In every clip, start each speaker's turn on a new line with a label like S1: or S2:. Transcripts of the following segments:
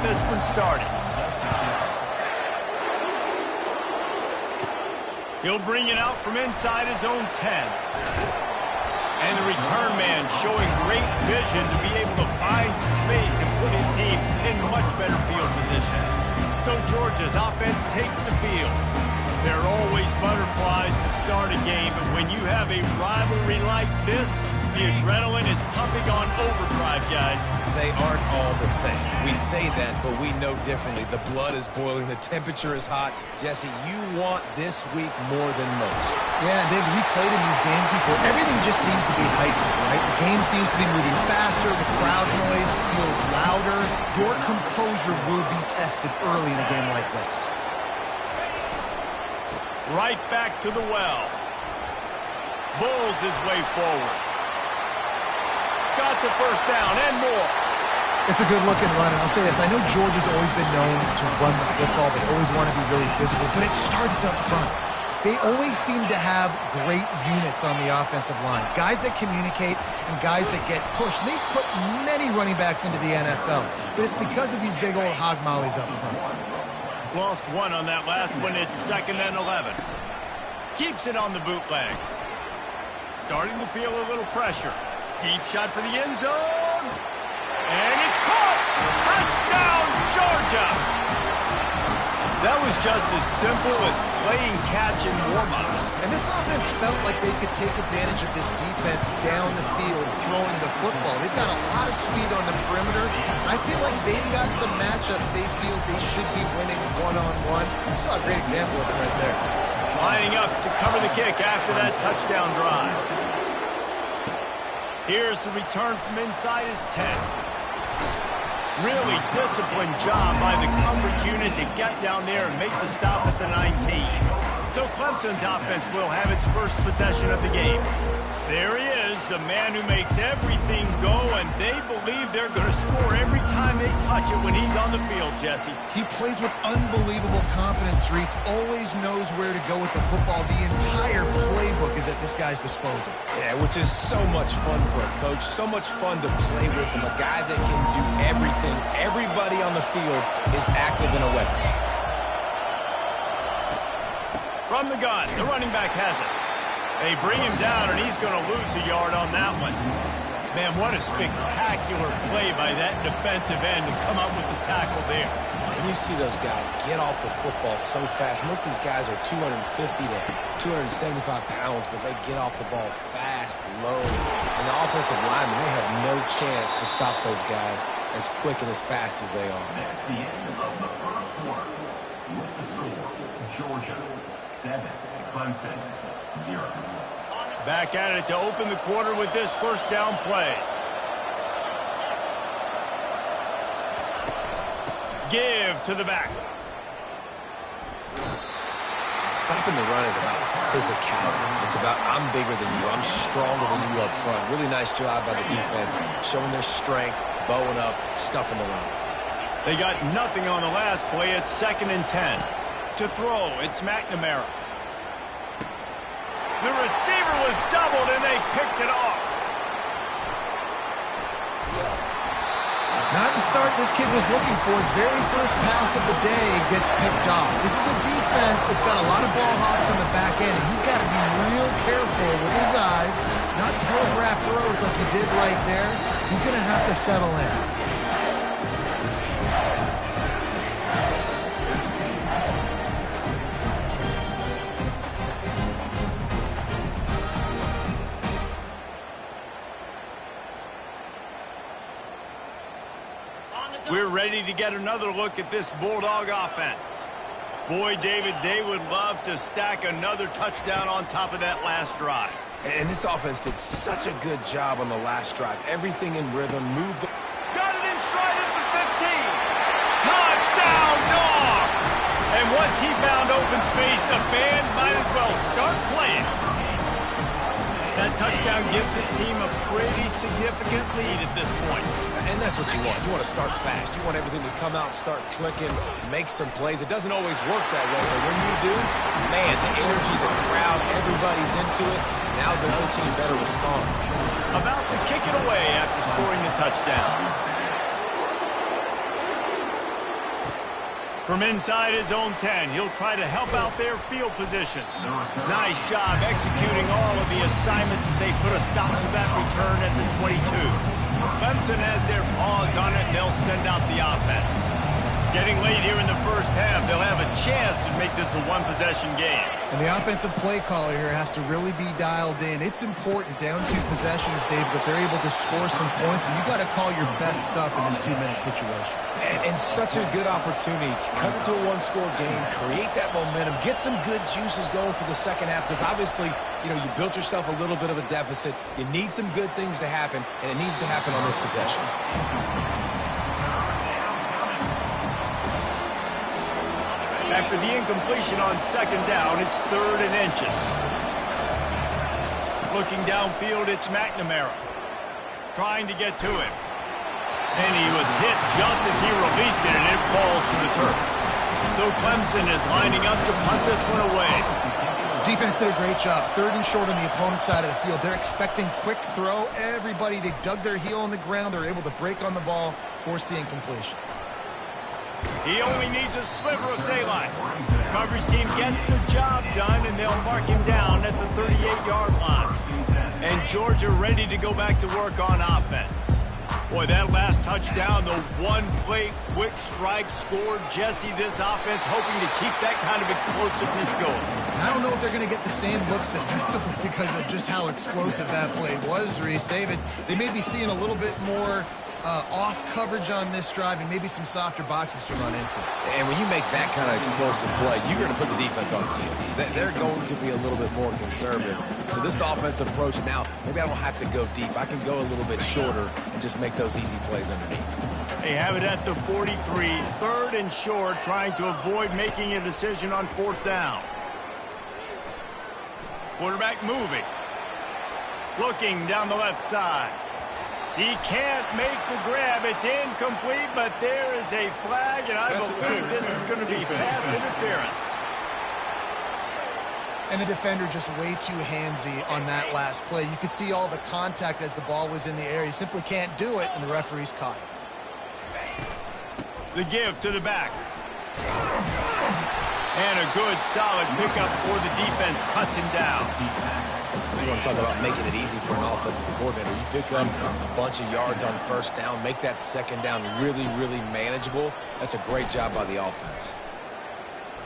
S1: this one started. He'll bring it out from inside his own 10. And the return man showing great vision to be able to find some space and put his team in much better field position. So Georgia's offense takes the field. There are always butterflies to start a game, but when you have a rivalry like this, the adrenaline is pumping on overdrive, guys.
S2: They aren't all the same. We say that, but we know differently. The blood is boiling. The temperature is hot. Jesse, you want this week more than most.
S3: Yeah, David, we played in these games before. Everything just seems to be heightened, right? The game seems to be moving faster. The crowd noise feels louder. Your composure will be tested early in a game like this.
S1: Right back to the well. Bulls his way forward. Got the first down and more.
S3: It's a good-looking run, and I'll say this. I know Georgia's always been known to run the football. They always want to be really physical, but it starts up front. They always seem to have great units on the offensive line. Guys that communicate and guys that get pushed. They put many running backs into the NFL, but it's because of these big old hog mollies up front.
S1: Lost one on that last one. It's 2nd and 11. Keeps it on the bootleg. Starting to feel a little pressure. Deep shot for the end zone. And it's caught. Touchdown, Georgia. That was just as simple as playing catch in warm-ups.
S3: And this offense felt like they could take advantage of this defense down the field, throwing the football. They've got a lot of speed on the perimeter. I feel like they've got some matchups they feel they should be winning one-on-one. You saw a great example of it right there.
S1: Lining up to cover the kick after that touchdown drive. Here's the return from inside his 10. Really disciplined job by the coverage unit to get down there and make the stop at the 19. So Clemson's offense will have its first possession of the game. There he is, the man who makes everything go, and they believe they're going to score every time they touch it when he's on the field, Jesse.
S3: He plays with unbelievable confidence, Reese. Always knows where to go with the football. The entire playbook is at this guy's disposal.
S2: Yeah, which is so much fun for a coach. So much fun to play with him. A guy that can do everything. Everybody on the field is active in a weapon.
S1: From the gun, the running back has it. They bring him down, and he's going to lose a yard on that one. Man, what a spectacular play by that defensive end to come up with the tackle there.
S2: And you see those guys get off the football so fast. Most of these guys are 250 to 275 pounds, but they get off the ball fast, low. And the offensive linemen, they have no chance to stop those guys as quick and as fast as they are.
S4: That's the end of the first quarter. With the score, Georgia 7, Clemson 0.
S1: Back at it to open the quarter with this first down play. Give to the back.
S2: Stopping the run is about physicality. It's about I'm bigger than you. I'm stronger than you up front. Really nice job by the defense, showing their strength, bowing up, stuffing the run.
S1: They got nothing on the last play. It's 2nd and 10. To throw, it's McNamara. The receiver was doubled, and they picked it off.
S3: Not the start this kid was looking for. Very first pass of the day gets picked off. This is a defense that's got a lot of ball hawks on the back end, and he's got to be real careful with his eyes, not telegraph throws like he did right there. He's going to have to settle in.
S1: We're ready to get another look at this Bulldog offense. Boy, David, they would love to stack another touchdown on top of that last drive.
S2: And this offense did such a good job on the last drive. Everything in rhythm, moved.
S1: Got it in stride at the 15. Touchdown, Dogs! And once he found open space, the band might as well start playing. That touchdown gives his team a pretty significant lead at this point.
S2: And that's what you want. You want to start fast. You want everything to come out, start clicking, make some plays. It doesn't always work that way, but when you do, man, the energy, the crowd, everybody's into it. Now the other team better respond.
S1: About to kick it away after scoring the touchdown. From inside his own 10, he'll try to help out their field position. Nice job executing all of the assignments as they put a stop to that return at the 22. Clemson has their paws on it, and they'll send out the offense. Getting late here in the first half, they'll have a chance to make this a one-possession game.
S3: And the offensive play caller here has to really be dialed in. It's important down 2 possessions, Dave, that they're able to score some points. So you got to call your best stuff in this 2-minute situation.
S2: And such a good opportunity to cut into a one-score game, create that momentum, get some good juices going for the second half. Because obviously, you built yourself a little bit of a deficit. You need some good things to happen, and it needs to happen on this possession.
S1: After the incompletion on second down, it's 3rd and inches. Looking downfield, it's McNamara. Trying to get to him. And he was hit just as he released it, and it falls to the turf. So Clemson is lining up to punt this one away.
S3: Defense did a great job. 3rd and short on the opponent's side of the field. They're expecting quick throw. Everybody, they dug their heel on the ground. They're able to break on the ball, force the incompletion.
S1: He only needs a sliver of daylight. Coverage team gets the job done, and they'll mark him down at the 38-yard line. And Georgia ready to go back to work on offense. Boy, that last touchdown, the one-play quick strike scored. Jesse, this offense hoping to keep that kind of explosiveness going.
S3: And I don't know if they're going to get the same looks defensively because of just how explosive that play was, Reese. David, they may be seeing a little bit more off coverage on this drive and maybe some softer boxes to run into.
S2: And when you make that kind of explosive play, you're going to put the defense on TMT. They're going to be a little bit more conservative. So this offensive approach now, maybe I don't have to go deep. I can go a little bit shorter and just make those easy plays underneath.
S1: They have it at the 43, 3rd and short, trying to avoid making a decision on 4th down. Quarterback moving. Looking down the left side. He can't make the grab. It's incomplete, but there is a flag, and I believe this is going to be pass interference.
S3: And the defender just way too handsy on that last play. You could see all the contact as the ball was in the air. He simply can't do it, and the referee's caught it.
S1: The give to the back. And a good, solid pickup for the defense. Cuts him down.
S2: You want to talk about making it easy for an offensive coordinator. You pick up a bunch of yards on 1st down, make that 2nd down really, really manageable. That's a great job by the offense.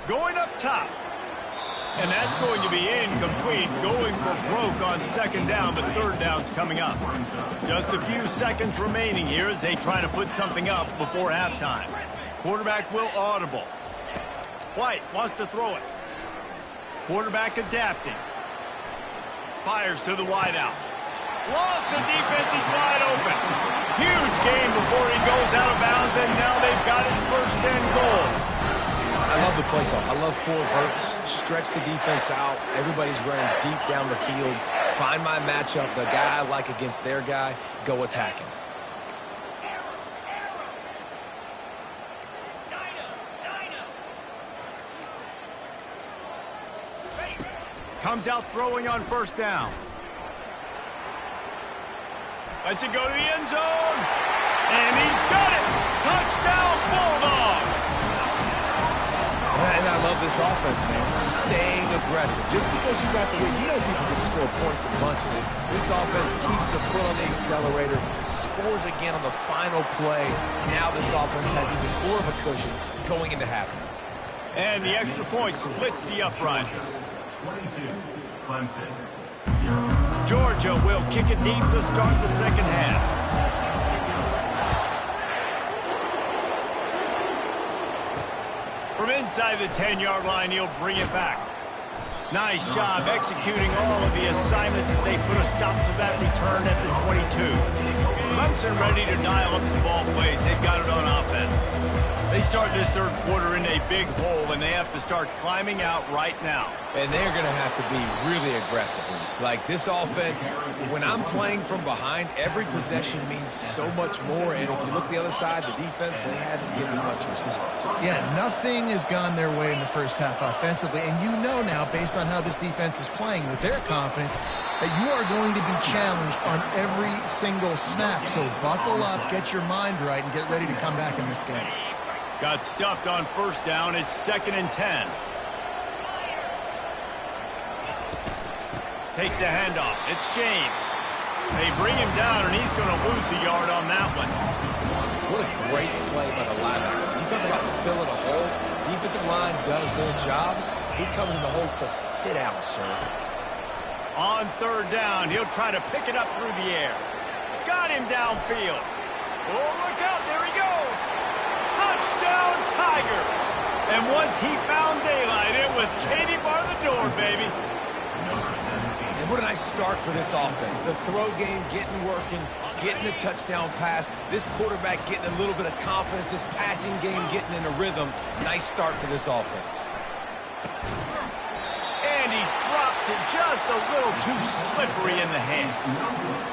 S1: Going up top. And that's going to be incomplete. Going for broke on 2nd down, but 3rd down's coming up. Just a few seconds remaining here as they try to put something up before halftime. Quarterback will audible. White wants to throw it. Quarterback adapting. Fires to the wideout. Lost the defense. He's wide open. Huge gain before he goes out of bounds, and now they've got it 1st and goal.
S2: I love the play call. I love 4 verts. Stretch the defense out. Everybody's running deep down the field. Find my matchup. The guy I like against their guy. Go attack him.
S1: Comes out throwing on 1st down. Lets it go to the end zone. And he's got it. Touchdown, Bulldogs.
S2: And I love this offense, man. Staying aggressive. Just because you got the lead, people can score points in bunches. This offense keeps the foot on the accelerator, scores again on the final play. Now this offense has even more of a cushion going into halftime.
S1: And the extra point splits the uprights.
S4: 22, Clemson, 0.
S1: Georgia will kick it deep to start the 2nd half. From inside the 10-yard line, he'll bring it back. Nice job executing all of the assignments as they put a stop to that return at the 22. Clemson ready to dial up some ball plays. They've got it on offense. They start this 3rd quarter in a big hole, and they have to start climbing out right now.
S2: And they're going to have to be really aggressive. Like this offense, when I'm playing from behind, every possession means so much more. And if you look the other side, the defense, they haven't given much resistance.
S3: Yeah, nothing has gone their way in the first half offensively. And you know now, based on how this defense is playing with their confidence, that you are going to be challenged on every single snap. So buckle up, get your mind right, and get ready to come back in this game.
S1: Got stuffed on first down. It's 2nd and 10. Takes the handoff. It's James. They bring him down, and he's going to lose a yard on that one.
S2: What a great play by the linebacker. You talk about filling a hole. Defensive line does their jobs. He comes in the hole and says, sit down, sir.
S1: On 3rd down, he'll try to pick it up through the air. Got him downfield. Oh, look out. There he goes. Touchdown, Tiger. And once he found daylight, it was Katie bar the door, baby.
S2: And what a nice start for this offense. The throw game getting working, getting the touchdown pass. This quarterback getting a little bit of confidence. This passing game getting in a rhythm. Nice start for this offense.
S1: And he drops it just a little too slippery in the hand.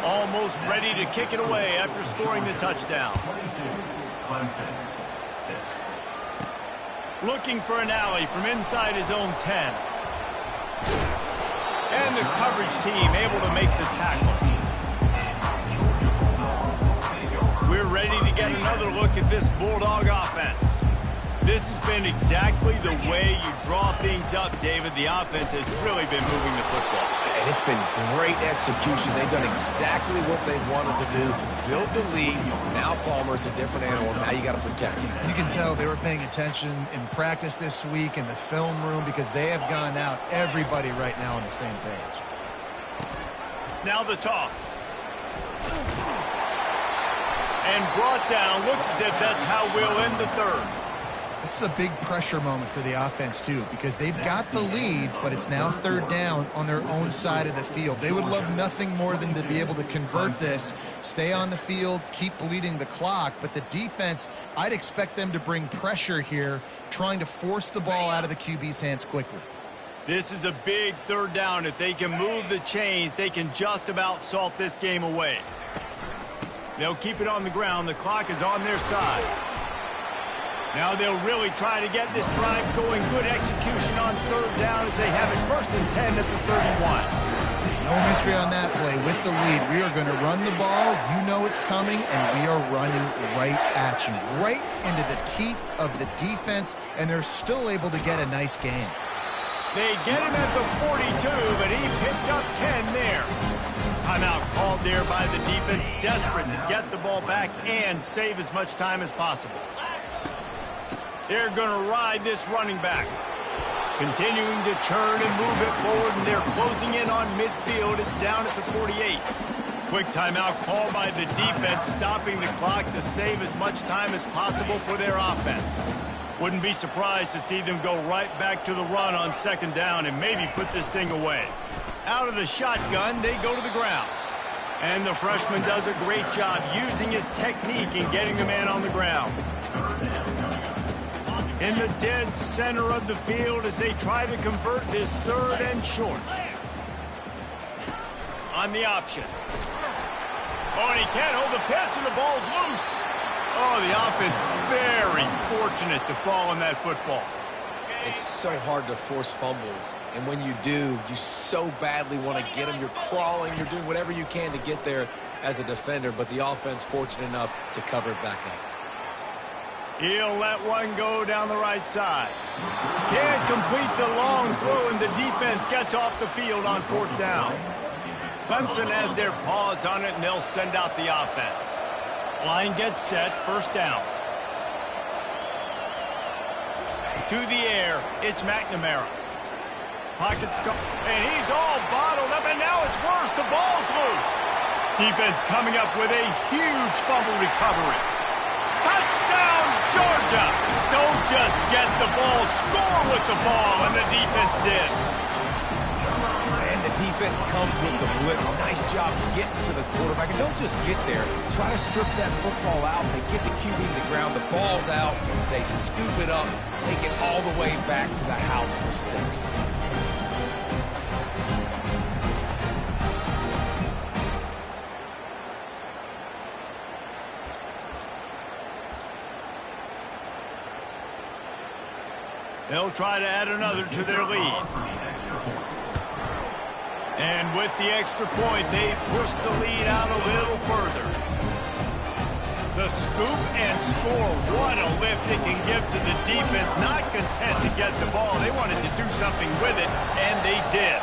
S1: Almost ready to kick it away after scoring the touchdown.
S4: 22, Clemson, 6.
S1: Looking for an alley from inside his own 10. And the coverage team able to make the tackle. We're ready to get another look at this Bulldog offense. This has been exactly the way you draw things up, David. The offense has really been moving the football.
S2: And it's been great execution. They've done exactly what they've wanted to do. Build the lead. Now Palmer's a different animal. Now you got to protect him.
S3: You can tell they were paying attention in practice this week in the film room because they have gone out, everybody right now on the same page.
S1: Now the toss. And brought down. Looks as if that's how we'll end the 3rd.
S3: This is a big pressure moment for the offense, too, because they've got the lead, but it's now 3rd down on their own side of the field. They would love nothing more than to be able to convert this, stay on the field, keep bleeding the clock, but the defense, I'd expect them to bring pressure here, trying to force the ball out of the QB's hands quickly.
S1: This is a big 3rd down. If they can move the chains, they can just about salt this game away. They'll keep it on the ground. The clock is on their side. Now they'll really try to get this drive going. Good execution on 3rd down as they have it 1st and 10 at the 31.
S3: No mystery on that play. With the lead, we are going to run the ball. You know it's coming, and we are running right at you, right into the teeth of the defense, and they're still able to get a nice game.
S1: They get him at the 42, but he picked up 10 there. Timeout called there by the defense, desperate to get the ball back and save as much time as possible. They're going to ride this running back. Continuing to churn and move it forward, and they're closing in on midfield. It's down at the 48. Quick timeout called by the defense, stopping the clock to save as much time as possible for their offense. Wouldn't be surprised to see them go right back to the run on 2nd down and maybe put this thing away. Out of the shotgun, they go to the ground. And the freshman does a great job using his technique in getting the man on the ground. In the dead center of the field as they try to convert this 3rd and short. On the option. Oh, and he can't hold the pitch, and the ball's loose. Oh, the offense very fortunate to fall on that football.
S2: It's so hard to force fumbles, and when you do, you so badly want to get them. You're crawling, you're doing whatever you can to get there as a defender, but the offense fortunate enough to cover it back up.
S1: He'll let one go down the right side. Can't complete the long throw, and the defense gets off the field on 4th down. Clemson has their paws on it, and they'll send out the offense. Line gets set, 1st down. To the air, it's McNamara. Pocket stop, and he's all bottled up, and now it's worse. The ball's loose. Defense coming up with a huge fumble recovery. Touchdown, Georgia! Don't just get the ball, score with the ball, and the defense did.
S2: And the defense comes with the blitz. Nice job getting to the quarterback. And don't just get there. Try to strip that football out. They get the QB to the ground. The ball's out. They scoop it up, take it all the way back to the house for 6.
S1: They'll try to add another to their lead. And with the extra point, they push the lead out a little further. The scoop and score. What a lift it can give to the defense. Not content to get the ball. They wanted to do something with it, and they did.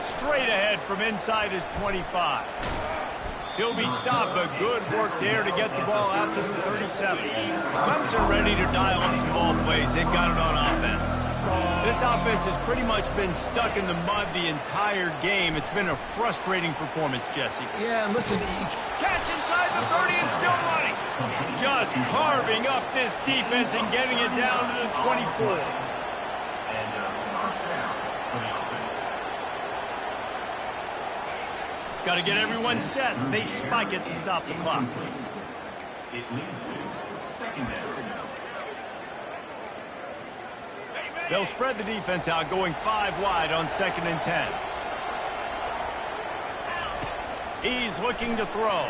S1: Straight ahead from inside his 25. He'll be stopped, but good work there to get the ball out to the 37. Clemson ready to dial up some ball plays. They've got it on offense. This offense has pretty much been stuck in the mud the entire game. It's been a frustrating performance, Jesse.
S3: Yeah, and listen,
S1: Catch inside the 30 and still running. Just carving up this defense and getting it down to the 24.
S4: And first down for the offense.
S1: Got to get everyone set. They spike it to stop the clock.
S4: It leads to second down.
S1: They'll spread the defense out, going 5 wide on 2nd and 10. He's looking to throw.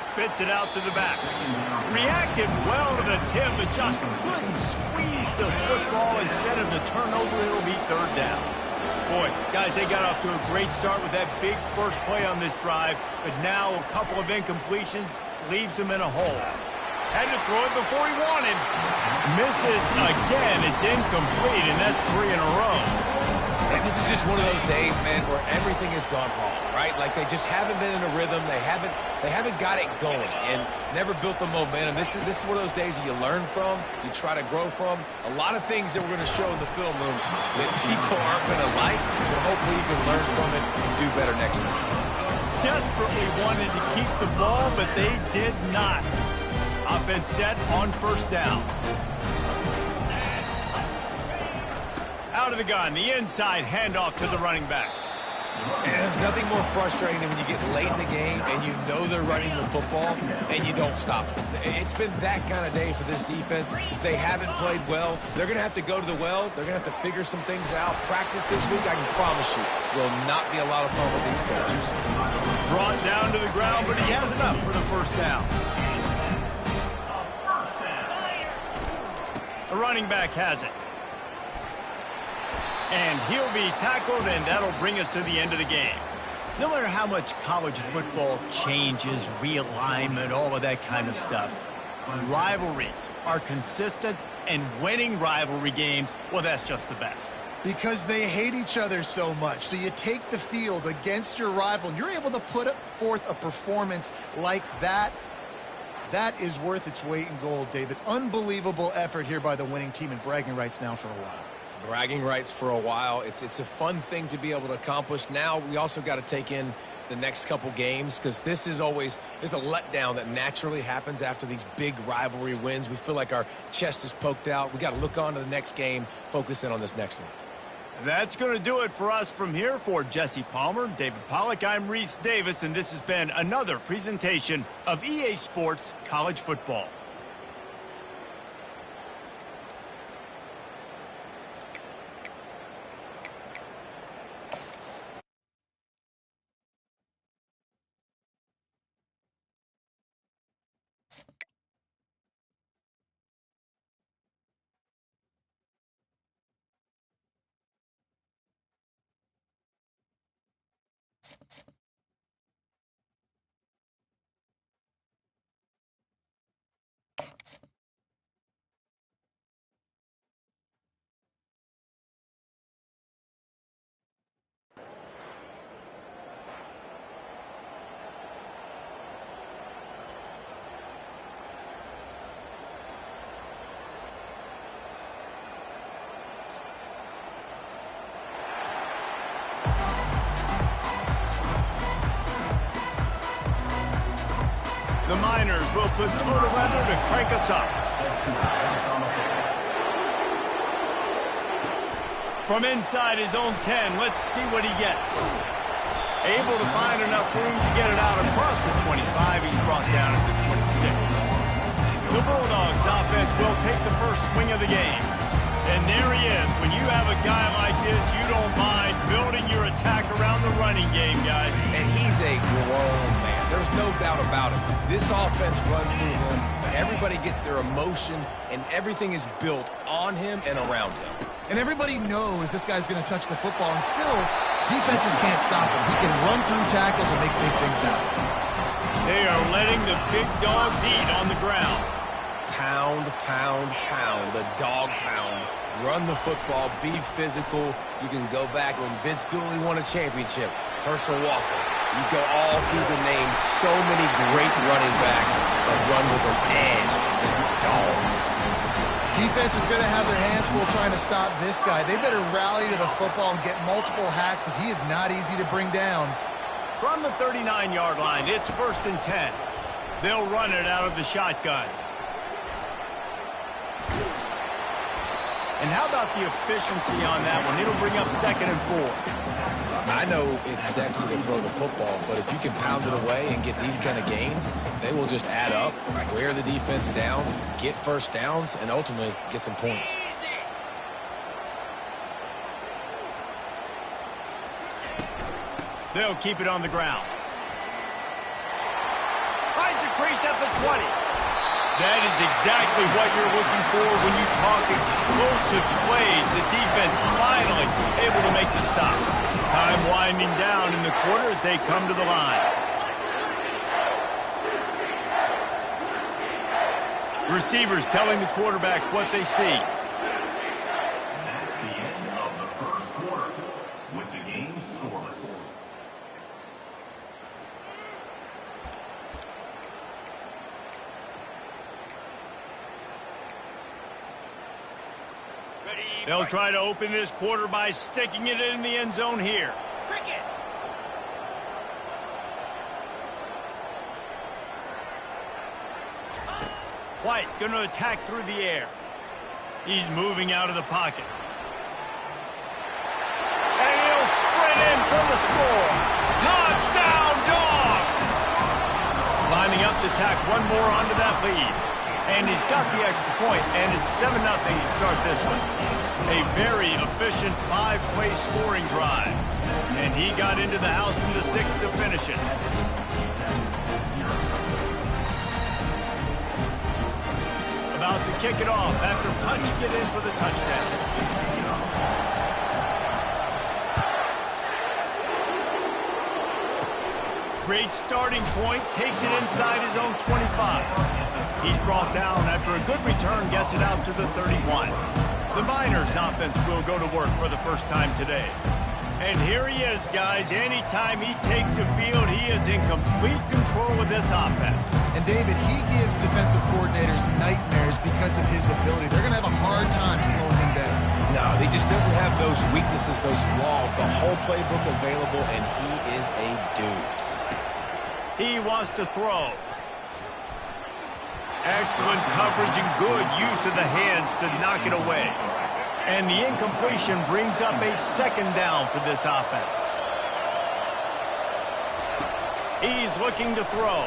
S1: Spits it out to the back. Reacted well to the tip, but just couldn't squeeze the football. Instead of the turnover, it'll be 3rd down. Boy, guys, they got off to a great start with that big first play on this drive, but now a couple of incompletions leaves them in a hole. Had to throw it before he wanted. Misses again. It's incomplete, and that's 3 in a row.
S2: And this is just one of those days, man, where everything has gone wrong, right? Like they just haven't been in a rhythm. They haven't got it going and never built the momentum. This is one of those days that you learn from, you try to grow from. A lot of things that we're going to show in the film room that people aren't going to like, but hopefully you can learn from it and do better next time.
S1: Desperately wanted to keep the ball, but they did not. Offense set on 1st down. Out of the gun, the inside handoff to the running back.
S2: And there's nothing more frustrating than when you get late in the game and you know they're running the football and you don't stop them. It's been that kind of day for this defense. They haven't played well. They're going to have to go to the well. They're going to have to figure some things out. Practice this week, I can promise you, will not be a lot of fun with these coaches.
S1: Brought down to the ground, but he has enough for the 1st down. The running back has it. And he'll be tackled, and that'll bring us to the end of the game. No matter how much college football changes, realignment, all of that kind of stuff, rivalries are consistent, and winning rivalry games, well, that's just the best.
S3: because they hate each other so much. So you take the field against your rival, and you're able to put forth a performance like that. That is worth its weight in gold, David. Unbelievable effort here by the winning team, and bragging rights now for a while.
S2: Bragging rights for a while. It's a fun thing to be able to accomplish. Now we also got to take in the next couple games, because this is always, there's a letdown that naturally happens after these big rivalry wins. We feel like our chest is poked out. We got to look on to the next game, focus in on this next one.
S1: That's going to do it for us from here. For Jesse Palmer, David Pollack, I'm Reese Davis, and this has been another presentation of EA Sports College Football. The Miners will put total weather to crank us up. From inside his own 10, let's see what he gets. Able to find enough room to get it out across the 25. He's brought down at the 26. The Bulldogs offense will take the first swing of the game. And there he is. When you have a guy like this, you don't mind building your attack around the running game, guys.
S2: And he's a grown man. There's no doubt about it. This offense runs through him. Everybody gets their emotion, and everything is built on him and around him.
S3: And everybody knows this guy's going to touch the football, and still, Defenses can't stop him. He can run through tackles and make big things happen.
S1: They are letting the big dogs eat on the ground.
S2: Pound, pound, pound. The dog pound. Run the football. Be physical. You can go back when Vince Dooley won a championship. Herschel Walker. You go all through the names. So many great running backs that run with an edge and dogs.
S3: Defense is going to have their hands full trying to stop this guy. They better rally to the football and get multiple hats because he is not easy to bring down.
S1: From the 39-yard line, it's 1st and 10. They'll run it out of the shotgun. And how about the efficiency on that one? It'll bring up 2nd and 4.
S2: I know it's sexy to throw the football, but if you can pound it away and get these kind of gains, they will just add up, wear the defense down, get first downs, and ultimately get some points.
S1: They'll keep it on the ground. Finds a crease at the 20. That is exactly what you're looking for when you talk explosive plays. The defense finally able to make the stop. Time winding down in the quarter as they come to the line. Receivers telling the quarterback what they see.
S4: That's the end of the first quarter, with the game scoreless.
S1: They'll try to open this quarter by sticking it in the end zone here. White going to attack through the air. He's moving out of the pocket. And he'll sprint in for the score. Touchdown, Dogs! Lining up to tack one more onto that lead. And he's got the extra point, and it's 7-0 to start this one. A very efficient 5-play scoring drive. And he got into the house from the 6 to finish it. About to kick it off after punching it in for the touchdown. Great starting point, takes it inside his own 25. He's brought down after a good return, gets it out to the 31. The Miners offense will go to work for the first time today. And here he is, guys. Anytime he takes the field, he is in complete control of this offense.
S3: And David, he gives defensive coordinators nightmares because of his ability. They're going to have a hard time slowing him down.
S2: No, he just doesn't have those weaknesses, those flaws, the whole playbook available, and he is a dude.
S1: He wants to throw. Excellent coverage and good use of the hands to knock it away. And the incompletion brings up a 2nd down for this offense. He's looking to throw.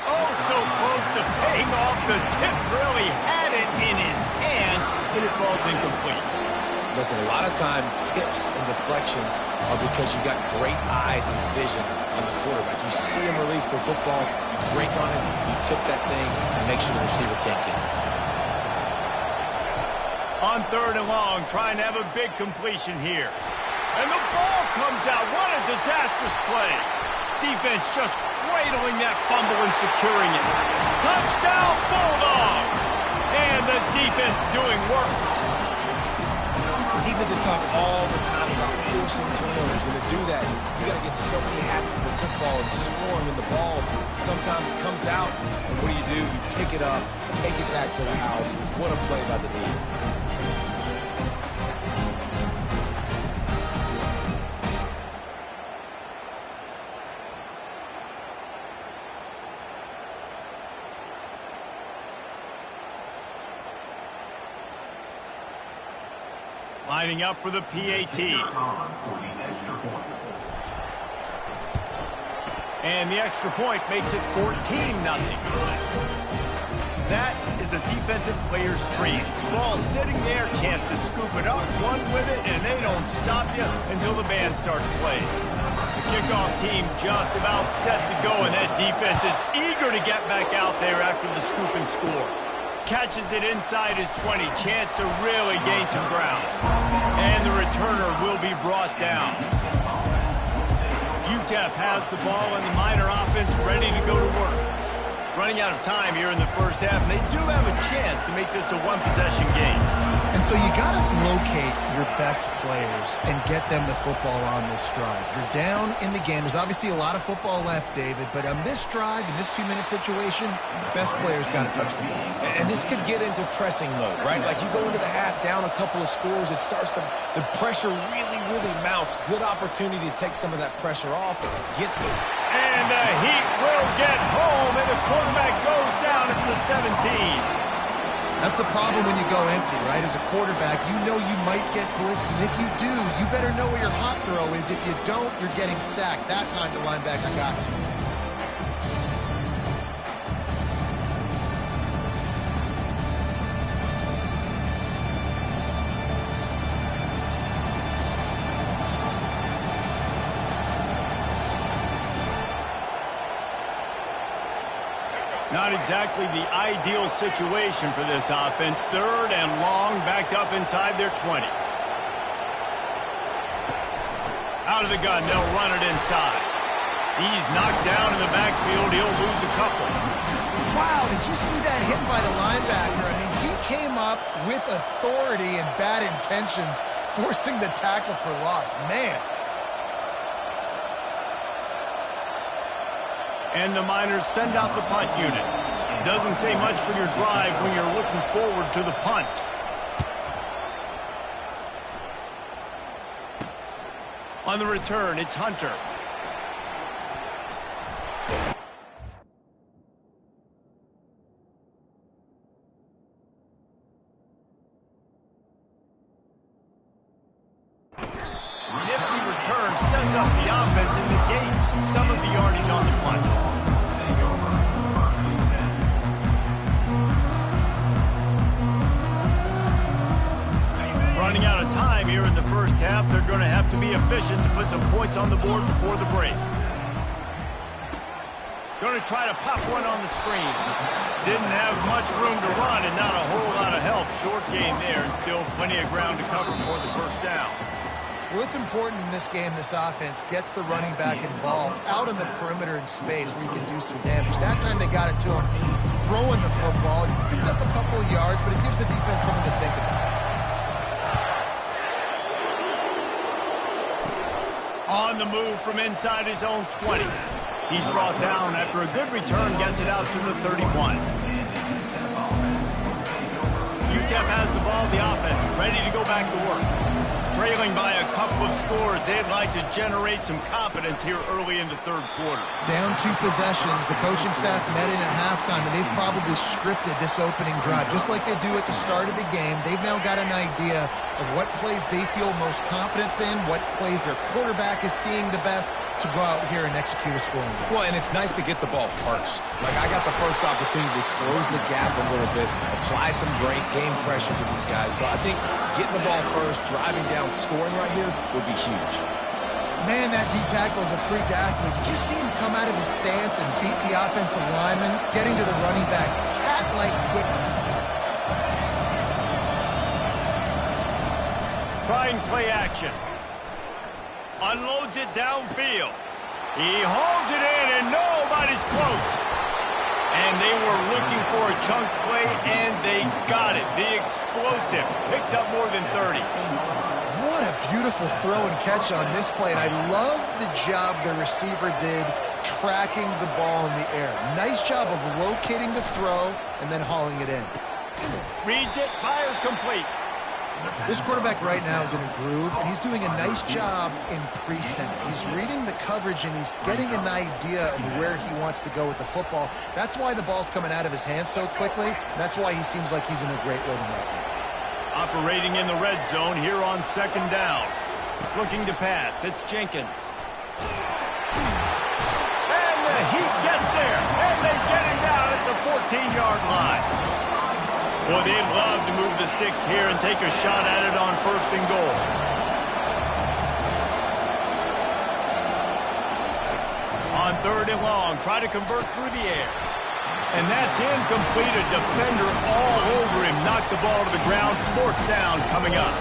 S1: Oh, so close to paying off the tip drill. He had it in his hands, but it falls incomplete.
S2: Listen, a lot of time, tips and deflections are because you got great eyes and vision on the quarterback. You see him release the football, you break on it, you tip that thing, and make sure the receiver can't get it.
S1: On 3rd and long, trying to have a big completion here. And the ball comes out. What a disastrous play. Defense just cradling that fumble and securing it. Touchdown, Bulldogs! And the defense doing work.
S2: Defenses talk all the time about forcing turnovers, and to do that, you got to get so many hats to the football and swarm, and the ball sometimes comes out, and what do? You pick it up, take it back to the house. What a play by the D.
S1: Lining up for the PAT. And the extra point makes it 14-0. That is a defensive player's dream. Ball sitting there, chance to scoop it up, run with it, and they don't stop you until the band starts playing. The kickoff team just about set to go, and that defense is eager to get back out there after the scoop and score. Catches it inside his 20. Chance to really gain some ground. And the returner will be brought down. UTEP has the ball and the Miner offense ready to go to work. Running out of time here in the first half, and they do have a chance to make this a one-possession game.
S3: And so you got to locate your best players and get them the football on this drive. You're down in the game. There's obviously a lot of football left, David, but on this drive, in this 2-minute situation, best players got to touch the ball.
S2: And this could get into pressing mode, right? Like you go into the half down a couple of scores, it starts to, the pressure really, really mounts. Good opportunity to take some of that pressure off. Gets it.
S1: And the Heat will get home, and the quarterback goes down at the 17.
S3: That's the problem when you go empty, right? As a quarterback, you know you might get blitzed, and if you do, you better know where your hot throw is. If you don't, you're getting sacked. That time the linebacker got to.
S1: Not exactly the ideal situation for this offense. 3rd and long, backed up inside their 20. Out of the gun, they'll run it inside. He's knocked down in the backfield. He'll lose a couple.
S3: Wow, did you see that hit by the linebacker? I mean, he came up with authority and bad intentions, forcing the tackle for loss. Man.
S1: And the Miners send out the punt unit. Doesn't say much for your drive when you're looking forward to the punt. On the return, it's Hunter. Nifty return sets up the offense and negates some of the yardage on the punt. Running out of time here in the first half, they're going to have to be efficient to put some points on the board before the break. Going to try to pop one on the screen. Didn't have much room to run and not a whole lot of help. Short game there and still plenty of ground to cover for the first down.
S3: Well, it's important in this game this offense gets the running back involved out on the perimeter in space where you can do some damage. That time they got it to him throwing the football. He picked up a couple of yards, but it gives the defense something to think about.
S1: On the move from inside his own 20. He's brought down after a good return, gets it out to the 31. UTEP has the ball, the offense ready to go back to work. Trailing by a couple of scores, they'd like to generate some confidence here early in the 3rd quarter.
S3: Down 2 possessions, the coaching staff met in at halftime, and they've probably scripted this opening drive. Just like they do at the start of the game, they've now got an idea of what plays they feel most confident in, what plays their quarterback is seeing the best to go out here and execute a scoring drive.
S2: Well, and it's nice to get the ball first. Like, I got the first opportunity to close the gap a little bit, apply some great game pressure to these guys. So I think getting the ball first, driving down, scoring right here would be huge.
S3: Man, that D tackle is a freak athlete. Did you see him come out of his stance and beat the offensive lineman, getting to the running back? Cat-like quickness.
S1: Trying play action. Unloads it downfield. He hauls it in, and nobody's close. And they were looking for a chunk play, and they got it. The explosive picks up more than 30.
S3: What a beautiful throw and catch on this play, and I love the job the receiver did tracking the ball in the air. Nice job of locating the throw and then hauling it in.
S1: Reads it, fires complete.
S3: This quarterback right now is in a groove, and he's doing a nice job in pre-snap. He's reading the coverage, and he's getting an idea of where he wants to go with the football. That's why the ball's coming out of his hands so quickly. That's why he seems like he's in a great rhythm right now.
S1: Operating in the red zone here on 2nd down. Looking to pass. It's Jenkins. And the Heat gets there, and they get him down at the 14-yard line. Boy, they'd love to move the sticks here and take a shot at it on 1st and goal. On 3rd and long, try to convert through the air. And that's incomplete. A defender all over him. Knocked the ball to the ground. 4th down coming up.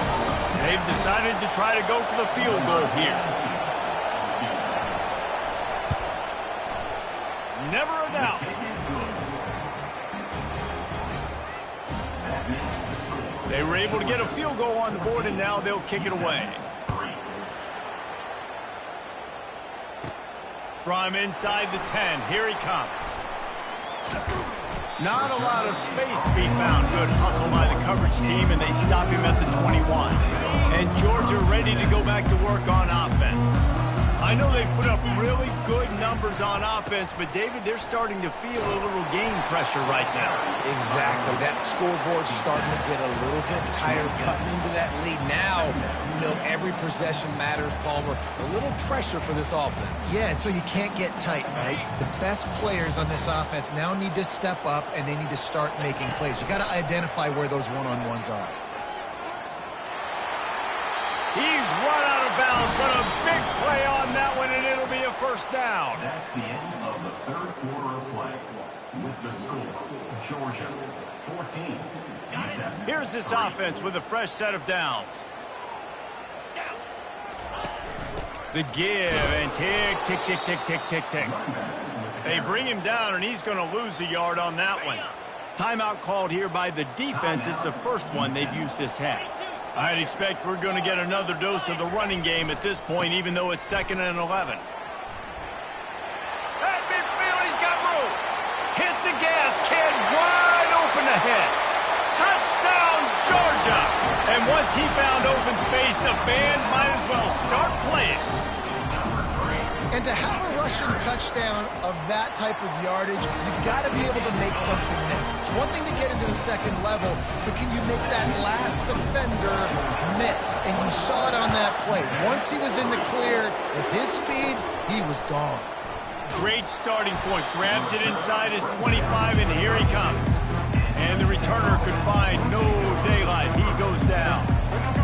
S1: They've decided to try to go for the field goal here. Never a doubt. They were able to get a field goal on the board, and now they'll kick it away. From inside the 10, here he comes. Not a lot of space to be found. Good hustle by the coverage team, and they stop him at the 21. And Georgia ready to go back to work on offense. I know they've put up really good numbers on offense, but, David, they're starting to feel a little game pressure right now.
S2: Exactly. That scoreboard's starting to get a little bit tired cutting into that lead. Now, you know every possession matters, Palmer. A little pressure for this offense.
S3: Yeah, and so you can't get tight, right? The best players on this offense now need to step up, and they need to start making plays. You got to identify where those one-on-ones are.
S1: He's run out of bounds, but a big play on that one, and it'll be a 1st down.
S4: That's the end of the 3rd quarter of play. With the score, Georgia 14.
S1: Here's this offense with a fresh set of downs. The give, and tick, tick, tick, tick, tick, tick, tick. They bring him down, and he's going to lose a yard on that one. Timeout called here by the defense. It's the first one they've used this half. I'd expect we're going to get another dose of the running game at this point, even though it's 2nd and 11. At midfield, he's got room. Hit the gas, kid, wide open ahead. Touchdown, Georgia! And once he found open space, the band might as well start playing.
S3: And to have a rushing touchdown of that type of yardage, you've got to be able to make something miss. It's one thing to get into the 2nd level, but can you make that last defender miss? And you saw it on that play. Once he was in the clear, with his speed, he was gone.
S1: Great starting point. Grabs it inside his 25, and here he comes. And the returner could find no daylight. He goes down.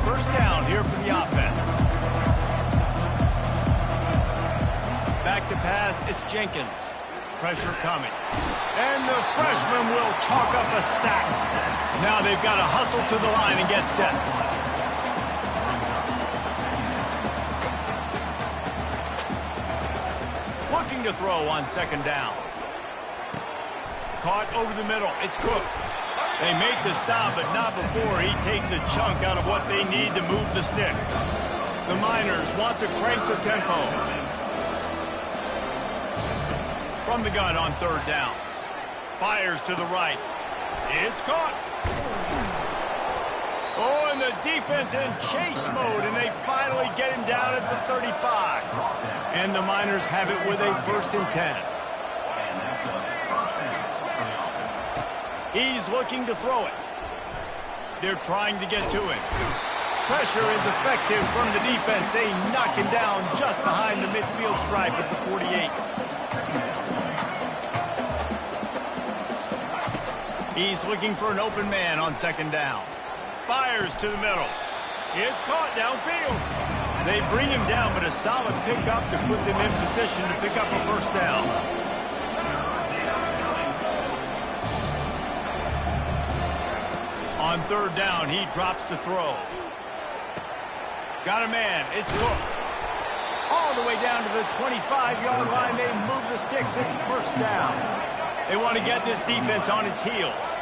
S1: 1st down here for the offense. Back to pass, it's Jenkins. Pressure coming. And the freshman will chalk up a sack. Now they've got to hustle to the line and get set. Looking to throw on 2nd down. Caught over the middle. It's Cook. They make the stop, but not before he takes a chunk out of what they need to move the sticks. The Miners want to crank the tempo. From the gun on 3rd down. Fires to the right. It's caught. Oh, and the defense in chase mode, and they finally get him down at the 35. And the Miners have it with a 1st and 10. He's looking to throw it. They're trying to get to him. Pressure is effective from the defense. They knock him down just behind the midfield stripe at the 48. He's looking for an open man on 2nd down. Fires to the middle. It's caught downfield. They bring him down, but a solid pickup to put them in position to pick up a 1st down. On 3rd down, he drops to throw. Got a man. It's Cook. All the way down to the 25-yard line. They move the sticks. It's 1st down. They want to get this defense on its heels.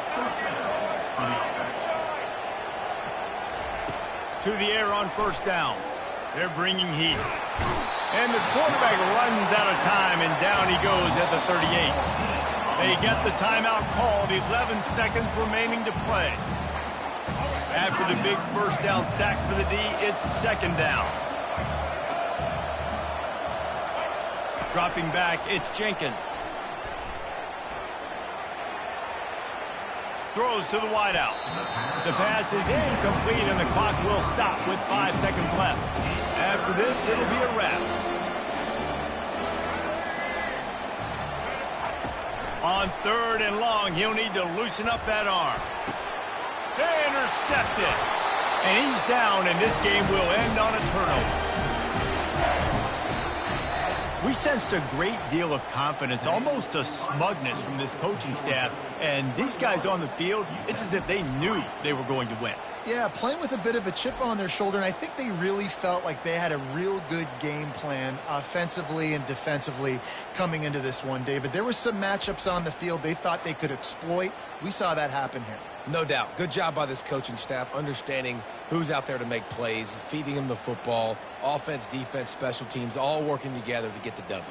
S1: To the air on 1st down. They're bringing heat. And the quarterback runs out of time, and down he goes at the 38. They get the timeout called. 11 seconds remaining to play. After the big 1st down sack for the D, it's 2nd down. Dropping back, it's Jenkins. Throws to the wideout. The pass is incomplete, and the clock will stop with 5 seconds left. After this, it'll be a wrap. On 3rd and long, he'll need to loosen up that arm. Intercepted. And he's down, and this game will end on a turnover. We sensed a great deal of confidence, almost a smugness from this coaching staff. And these guys on the field, it's as if they knew they were going to win.
S3: Yeah, playing with a bit of a chip on their shoulder, and I think they really felt like they had a real good game plan offensively and defensively coming into this one, David. There were some matchups on the field they thought they could exploit. We saw that happen here.
S2: No doubt. Good job by this coaching staff, understanding who's out there to make plays, feeding them the football, offense, defense, special teams, all working together to get the W.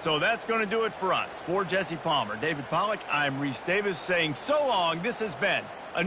S1: So that's going to do it for us. For Jesse Palmer, David Pollack, I'm Reese Davis saying so long. This has been another